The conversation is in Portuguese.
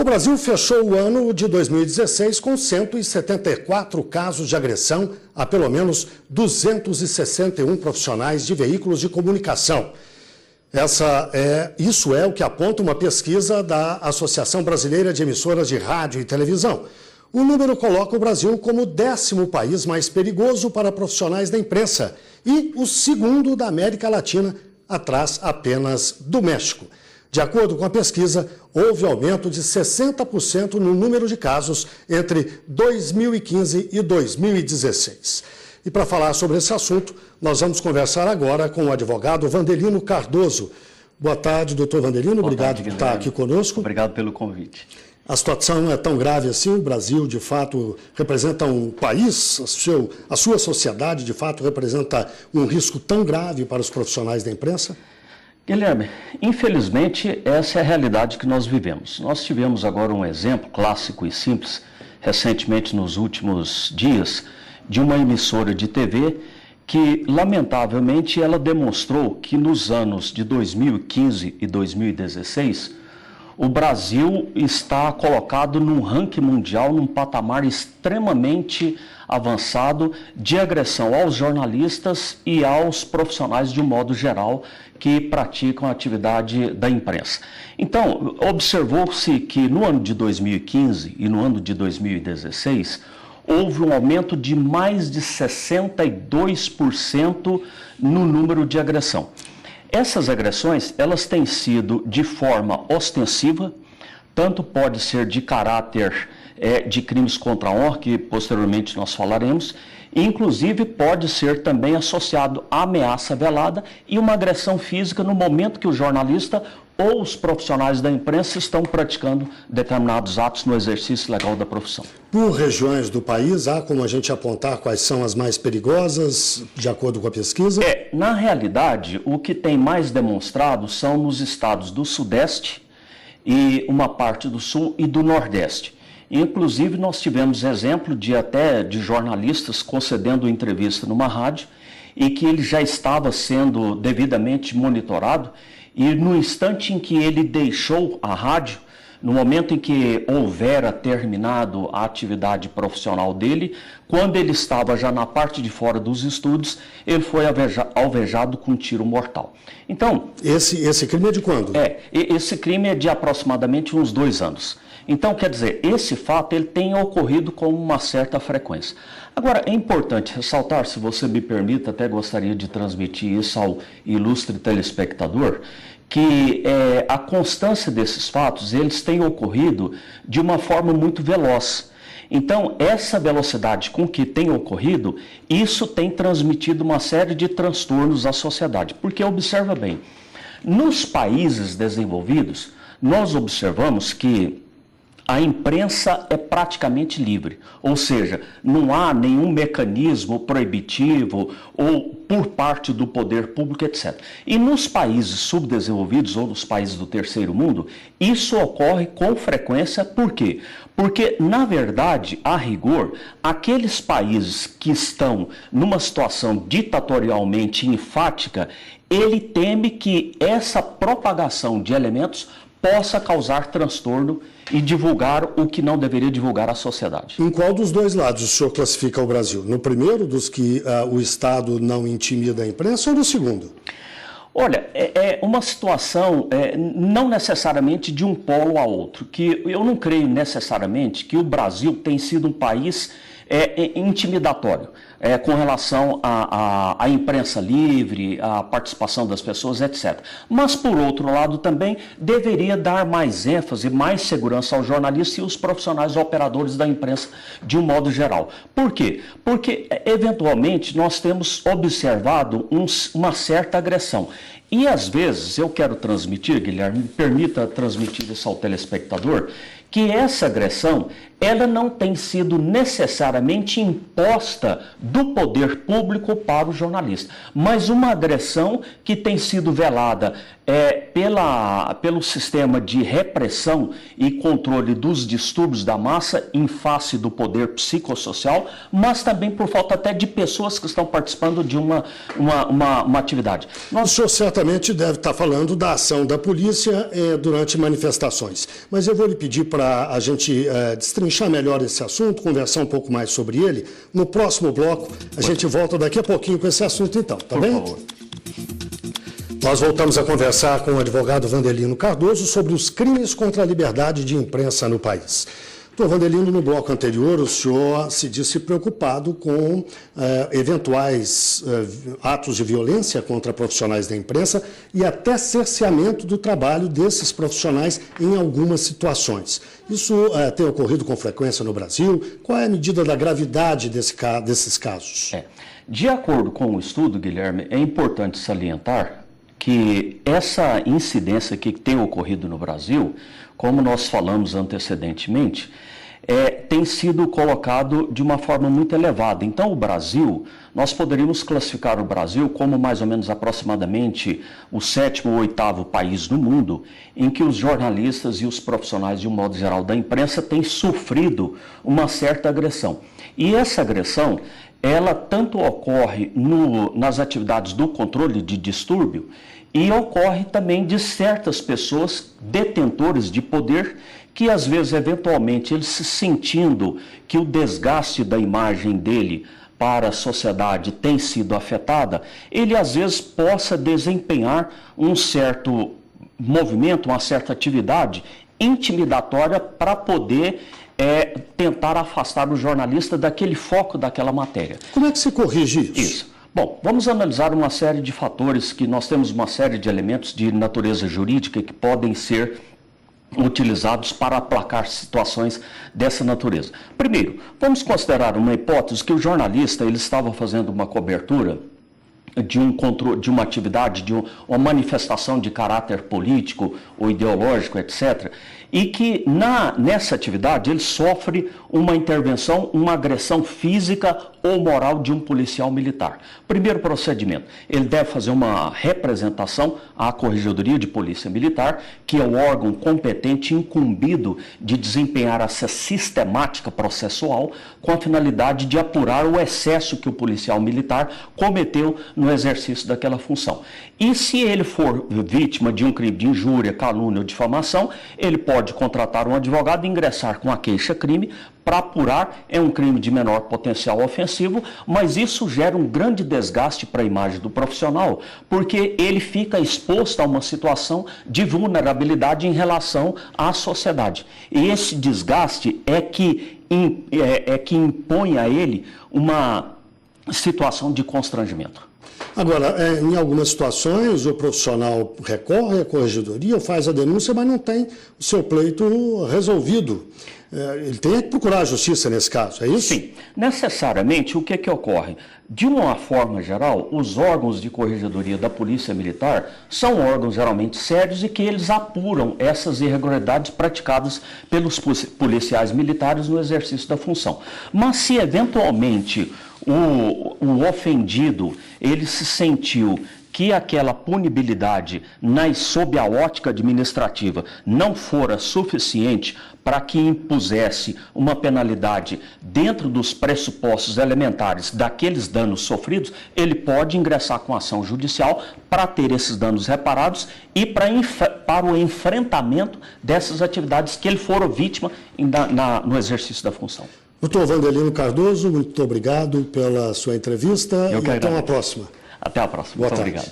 O Brasil fechou o ano de 2016 com 174 casos de agressão a pelo menos 261 profissionais de veículos de comunicação. Isso é o que aponta uma pesquisa da Associação Brasileira de Emissoras de Rádio e Televisão. O número coloca o Brasil como o 10º país mais perigoso para profissionais da imprensa e o 2º da América Latina, atrás apenas do México. De acordo com a pesquisa, houve aumento de 60% no número de casos entre 2015 e 2016. E para falar sobre esse assunto, nós vamos conversar agora com o advogado Vandelino Cardoso. Boa tarde, doutor Vandelino. Obrigado por estar aqui conosco. Obrigado pelo convite. A situação é tão grave assim, o Brasil, de fato, representa um país, a sua sociedade, de fato, representa um risco tão grave para os profissionais da imprensa? Guilherme, infelizmente, essa é a realidade que nós vivemos. Nós tivemos agora um exemplo clássico e simples, recentemente nos últimos dias, de uma emissora de TV que, lamentavelmente, ela demonstrou que nos anos de 2015 e 2016, o Brasil está colocado num ranking mundial, num patamar extremamente avançado de agressão aos jornalistas e aos profissionais de um modo geral que praticam a atividade da imprensa. Então, observou-se que no ano de 2015 e no ano de 2016, houve um aumento de mais de 62% no número de agressão. Essas agressões, elas têm sido de forma ostensiva, tanto pode ser de caráter de crimes contra a honra, que posteriormente nós falaremos, e inclusive pode ser também associado à ameaça velada e uma agressão física no momento que o jornalista ou os profissionais da imprensa estão praticando determinados atos no exercício legal da profissão. Por regiões do país, há como a gente apontar quais são as mais perigosas, de acordo com a pesquisa? Na realidade, o que tem mais demonstrado são nos estados do Sudeste e uma parte do Sul e do Nordeste. Inclusive, nós tivemos exemplo de jornalistas concedendo entrevista numa rádio e que ele já estava sendo devidamente monitorado e no instante em que ele deixou a rádio, no momento em que houvera terminado a atividade profissional dele, quando ele estava já na parte de fora dos estúdios, ele foi alvejado com um tiro mortal. Então, esse crime é de quando? Esse crime é de aproximadamente uns 2 anos. Então, quer dizer, esse fato ele tem ocorrido com uma certa frequência. Agora, é importante ressaltar, se você me permite, até gostaria de transmitir isso ao ilustre telespectador, que a constância desses fatos, eles têm ocorrido de uma forma muito veloz. Então, essa velocidade com que tem ocorrido, isso tem transmitido uma série de transtornos à sociedade. Porque, observa bem, nos países desenvolvidos, nós observamos que a imprensa é praticamente livre, ou seja, não há nenhum mecanismo proibitivo ou por parte do poder público, etc. E nos países subdesenvolvidos ou nos países do terceiro mundo, isso ocorre com frequência. Por quê? Porque, na verdade, a rigor, aqueles países que estão numa situação ditatorialmente enfática, ele teme que essa propagação de elementos possa causar transtorno e divulgar o que não deveria divulgar à sociedade. Em qual dos dois lados o senhor classifica o Brasil? No primeiro, dos que o Estado não intimida a imprensa, ou no segundo? Olha, é uma situação não necessariamente de um polo a outro, que eu não creio necessariamente que o Brasil tem sido um país intimidatório com relação à imprensa livre, à participação das pessoas, etc. Mas, por outro lado, também deveria dar mais ênfase, mais segurança aos jornalistas e aos profissionais operadores da imprensa de um modo geral. Por quê? Porque, eventualmente, nós temos observado uma certa agressão. E, às vezes, eu quero transmitir, Guilherme, me permita transmitir isso ao telespectador, que essa agressão, ela não tem sido necessariamente imposta do poder público para o jornalista, mas uma agressão que tem sido velada pelo sistema de repressão e controle dos distúrbios da massa em face do poder psicossocial, mas também por falta até de pessoas que estão participando de uma atividade. O senhor certamente certamente deve estar falando da ação da polícia durante manifestações. Mas eu vou lhe pedir para a gente destrinchar melhor esse assunto, conversar um pouco mais sobre ele. No próximo bloco, a gente volta daqui a pouquinho com esse assunto, então, tá bem? Por favor. Nós voltamos a conversar com o advogado Vandelino Cardoso sobre os crimes contra a liberdade de imprensa no país. Doutor Vandelino, no bloco anterior, o senhor se disse preocupado com eventuais atos de violência contra profissionais da imprensa e até cerceamento do trabalho desses profissionais em algumas situações. Isso tem ocorrido com frequência no Brasil? Qual é a medida da gravidade desses casos? De acordo com o estudo, Guilherme, é importante salientar que essa incidência que tem ocorrido no Brasil, como nós falamos antecedentemente, tem sido colocado de uma forma muito elevada. Então, o Brasil, nós poderíamos classificar o Brasil como mais ou menos aproximadamente o 7º ou 8º país do mundo em que os jornalistas e os profissionais, de um modo geral, da imprensa têm sofrido uma certa agressão. E essa agressão, ela tanto ocorre nas atividades do controle de distúrbio e ocorre também de certas pessoas detentores de poder que às vezes, eventualmente, eles se sentindo que o desgaste da imagem dele para a sociedade tem sido afetada, ele às vezes possa desempenhar um certo movimento, uma certa atividade intimidatória para poder tentar afastar o jornalista daquele foco daquela matéria. Como é que se corrige isso? Bom, vamos analisar uma série de fatores que nós temos uma série de elementos de natureza jurídica que podem ser utilizados para aplacar situações dessa natureza. Primeiro, vamos considerar uma hipótese que o jornalista ele estava fazendo uma cobertura de uma atividade, de uma manifestação de caráter político ou ideológico, etc., e que nessa atividade ele sofre uma intervenção, uma agressão física ou moral de um policial militar. Primeiro procedimento, ele deve fazer uma representação à Corregedoria de Polícia Militar, que é o órgão competente incumbido de desempenhar essa sistemática processual com a finalidade de apurar o excesso que o policial militar cometeu no exercício daquela função. E se ele for vítima de um crime de injúria, calúnia ou difamação, ele pode contratar um advogado e ingressar com a queixa-crime para apurar. É um crime de menor potencial ofensivo, mas isso gera um grande desgaste para a imagem do profissional, porque ele fica exposto a uma situação de vulnerabilidade em relação à sociedade. E esse desgaste é que impõe a ele uma situação de constrangimento. Agora, em algumas situações, o profissional recorre à corregedoria, faz a denúncia, mas não tem o seu pleito resolvido. Ele tem que procurar a justiça nesse caso, é isso? Sim. Necessariamente, o que ocorre? De uma forma geral, os órgãos de corregedoria da Polícia Militar são órgãos geralmente sérios e que eles apuram essas irregularidades praticadas pelos policiais militares no exercício da função. Mas se eventualmente o ofendido ele se sentiu que aquela punibilidade sob a ótica administrativa não fora suficiente para que impusesse uma penalidade dentro dos pressupostos elementares daqueles danos sofridos, ele pode ingressar com ação judicial para ter esses danos reparados e para o enfrentamento dessas atividades que ele for vítima no exercício da função. Doutor Vandelino Cardoso, muito obrigado pela sua entrevista e até uma próxima. Até a próxima. Muito obrigado.